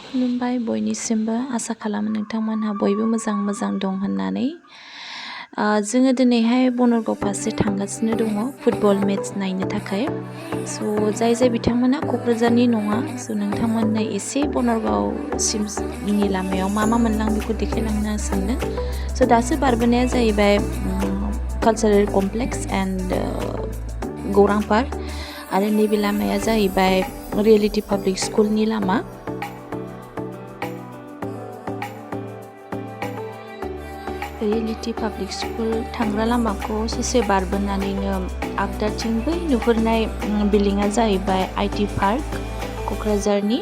खुलुमबाय बयनिसिमबो आसा खालामो नोंथांमोनहा बयबो मोजां दं होननानै जोङो दिनैहाय बनरगाव फारसे थांगासिनो दङ फुटबल मेट्च नायनो थाखाय जाय बिथांमोना क'क्राझारनि नङा नोंथांमोननो एसे बनरगावसिमनि लामायाव मा मोनलां बेखौ देखायलांनो सानदों दासो बारबोनाया जाहैबाय कालचारेल कमप्लेक्स एन्ड गौरां पार्क आरो नैबे लामाया जाहैबाय रियेलिटि पाब्लिक स्कुलनि लामा रियेलिटि पाब्लिक स्कुल थांग्रा लामाखौ ससे बारबोनानैनो आगदाथिं बै नुहुरनाय बिल्डिंआ जाहैबाय आइटि पार्क क'क्राझारनि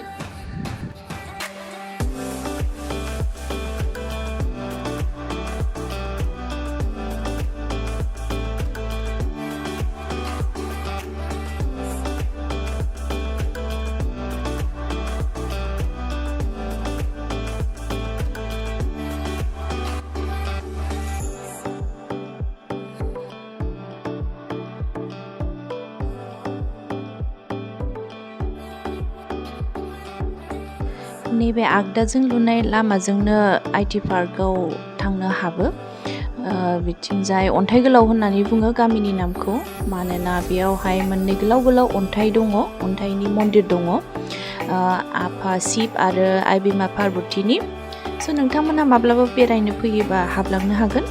नैबे आगदाजों लुनाय लामाजोंनो आइटि पार्कआव थांनो हाबो बिथिंजाय अन्थाइ गोलाव होननानै बुङो गामिनि नामखौ मानोना बेयावहाय मोननै गोलाव अन्थाइ दङ अन्थाइनि मन्दिर दङ आफा शिब आरो आइ बिमा पार्बतीनि नोंथांमोना माब्लाबा बेरायनो फैयोबा हाबलांनो हागोन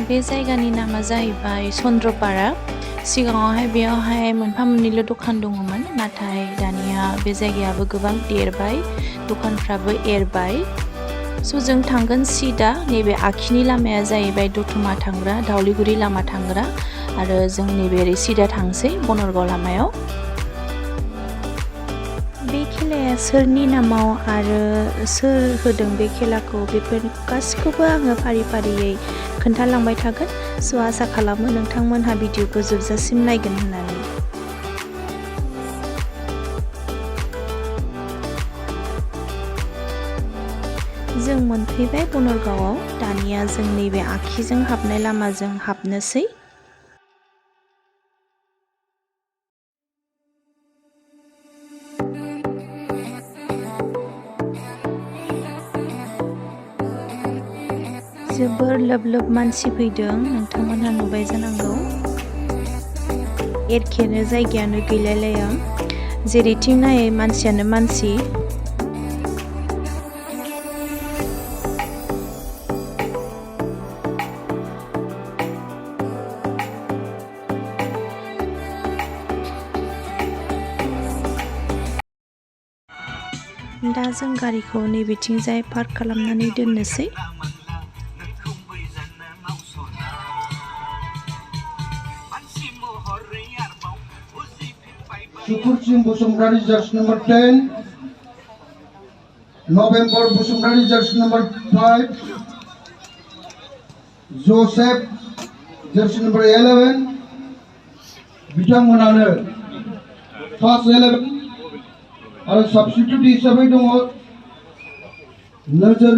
बे जायगानि नामा जाहैबाय चन्द्रपारा सिगाङावहाय बेयावहाय मोनफा मोननैल' दखान दङमोन नाथाय दानिया बे जायगायाबो गोबां देरबाय दखानफ्राबो एरबाय जों थांगोन सिदा नैबे आखिनि लामाया जाहैबाय दतमा थांग्रा दावलिगुरि लामा थांग्रा आरो जों नैबे सिदा थांसै बनरगाव लामायाव बे खेलाया सोरनि नामाव आरो सोर होदों बे खेलाखौ बेफोर गासिखौबो आङो फारियै खोन्थालांबाय थागोन आसा खालामो नोंथांमोनहा भिडिअखौ जोबजासिम नायगोन होननानै जों मोनफैबाय बनरगावआव दानिया जों नैबे आखिजों हाबनाय लामाजों हाबनोसै जोबोर लोब मानसि फैदों नोंथांमोनहा नुबाय जानांगौ एरखेनो जायगायानो गैलायलाया जेरैथिं नायै मानसियानो मानसि दा जों गारिखौ नैबेथिंजाय पार्क खालामनानै दोननोसै Sukursim Busumrani jersey number 10, November Busumrani jersey number 5, Joseph jersey number 11, बिथांमोनानो first 11 आरो substitute हिसाबै दङ नोजोर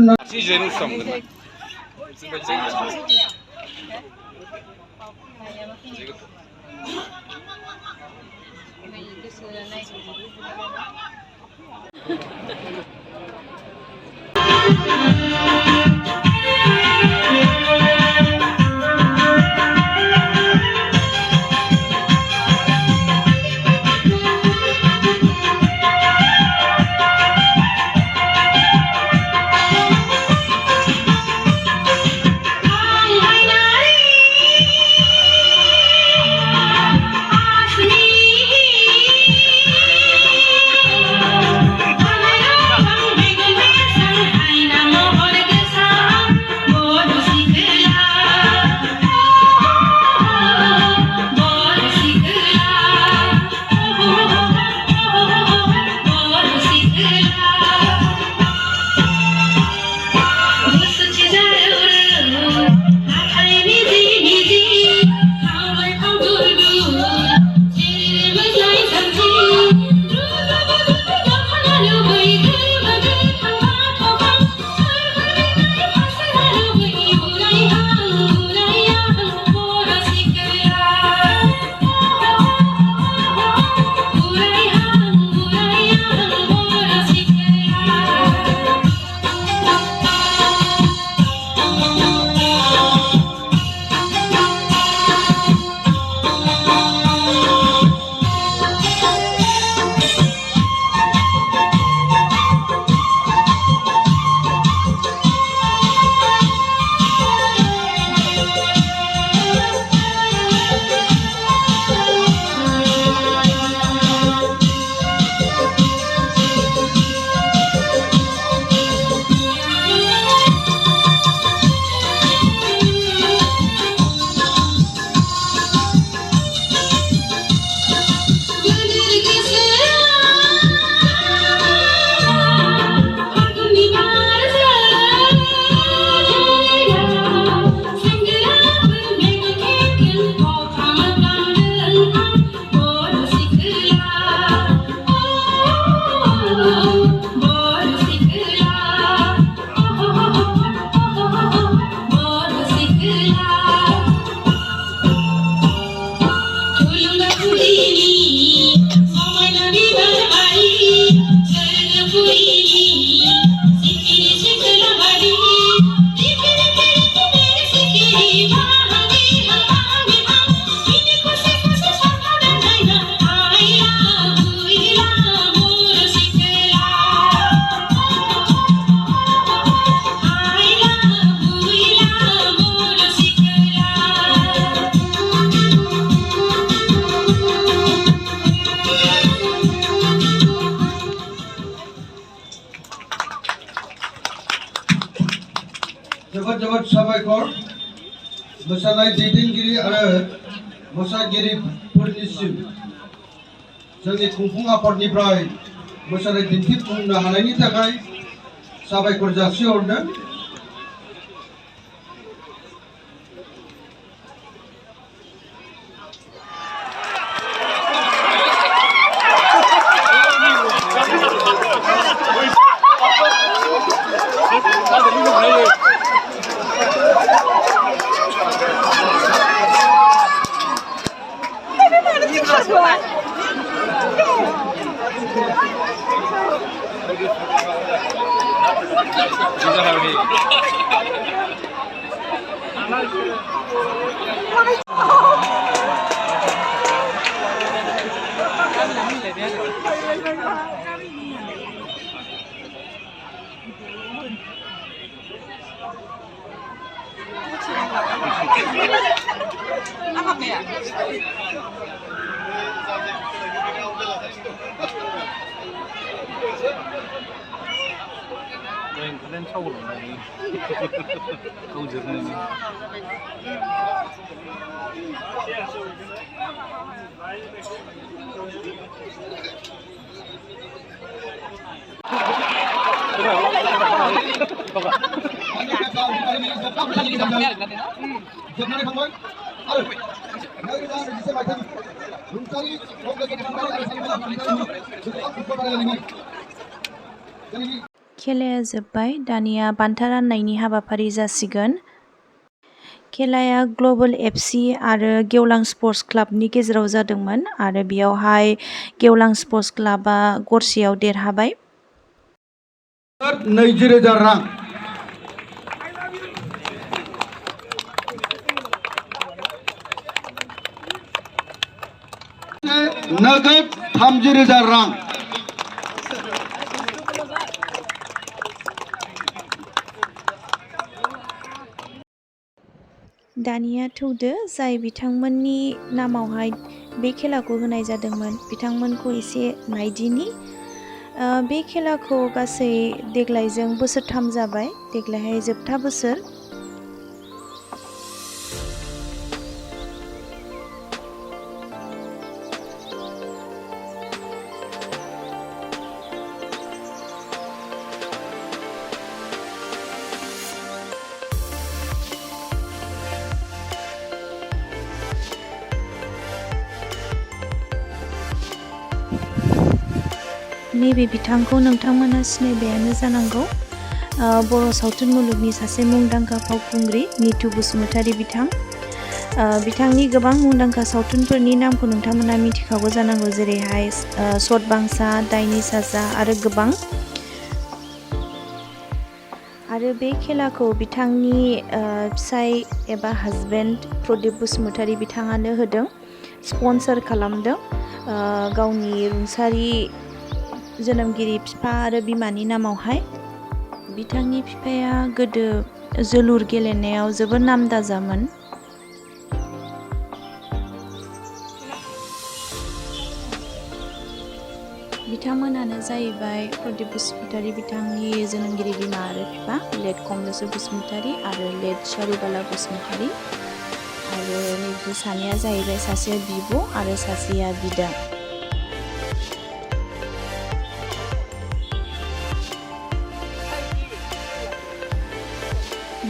जोबोद जोबोद साबायखर मोसानाय दैदेनगिरि आरो मोसागिरिफोरनिसिम जोंनि खुंफुं आफादनिफ्राय मोसानाय दिन्थिफुंनो हानायनि थाखाय साबायखर जासिहरदों। खेलाया जोब्बाय, दानिया बान्था राननायनि हाबाफारि जासिगोन। खेलाया ग्लबेल FC आरो गेवलां स्पर्ट्स क्लाबनि गेजेराव जादोंमोन आरो बेयावहाय गेवलां स्पर्ट्स क्लाबा गरसेयाव देरहाबाय। 20,000 रां नगद 30,000 रां दानिया थौदो जाय बिथांमोननि नामावहाय बे खेलाखौ होनाय जादोंमोन बिथांमोनखौ एसे नायदिनि। बे खेलाखौ गासै देग्लायजों बोसोरथाम जाबाय, देग्लायहाय जोबथा बोसोर। नैबे बिथांखौ नोंथांमोना सिनायबायानो जानांगौ। बर' सावथुन मुलुगनि सासे मुंदांखा फावखुंग्रि नीतू बसुमतारी बिथां। बिथांनि गोबां मुंदांखा सावथुनफोरनि नामखौ नोंथांमोना मिथिखागौ जानांगौ, जेरैहाय सतबांसा, दायनि साजा आरो गोबां। आरो बे खेलाखौ बिथांनि फिसाय एबा हाजबेन्ड प्रदीप बसुमतारी बिथाङानो होदों, स्पन्सर खालामदों। गावनि रुंसारि जोनोमगिरि बिफा आरो बिमानि नामावहाय। बिथांनि बिफाया गोदो जोलुर गेलेनायाव जोबोद नामदाजामोन। बिथांमोनानो जाहैबाय प्रदीप बसुमतारी बिथांनि जोनोमगिरि बिमा आरो बिफा, लेट कमलेश्वर बसुमतारी आरो लेट चारुबाला बसुमतारी। आरो नैबे सानैया जाहैबाय सासेया बिब' आरो सासेया बिदा।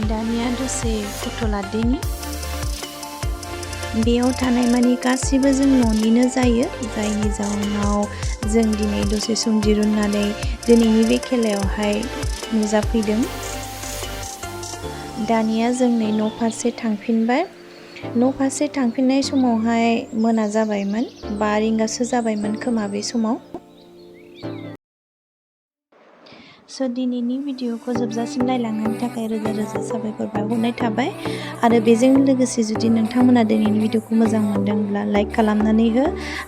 दानिया दसे फट' लादिनि। बेयाव थानाय मानि गासिबो जों न'निनो जायो, जायनि जाउनाव जों दिनै दसे सम दिरुननानै दिनैनि बे खेलायावहाय नुजाफैदों। दानिया जों नै न' फारसे थांफिनबाय। न' फारसे थांफिननाय समावहाय मोना जाबायमोन, 5 रिंगासो जाबायमोन खोमा बे समाव। स' दिनैनि भिडिअखौ जोबजासिम नायलांनायनि थाखाय रोजा रोजा साबायखर बावहरनाय थाबाय। आरो बेजों लोगोसे जुदि नोंथांमोना दिनैनि भिडिअखौ मोजां मोनदोंब्ला लाइक खालामनानै हो,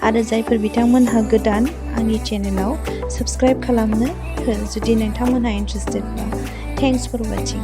आरो जायफोर बिथांमोनहा गोदान आंनि चेनेलाव साबस्क्राइब खालामनो हो जुदि नोंथांमोनहा इन्टारेस्टेडब्ला। Thanks four वाचिं।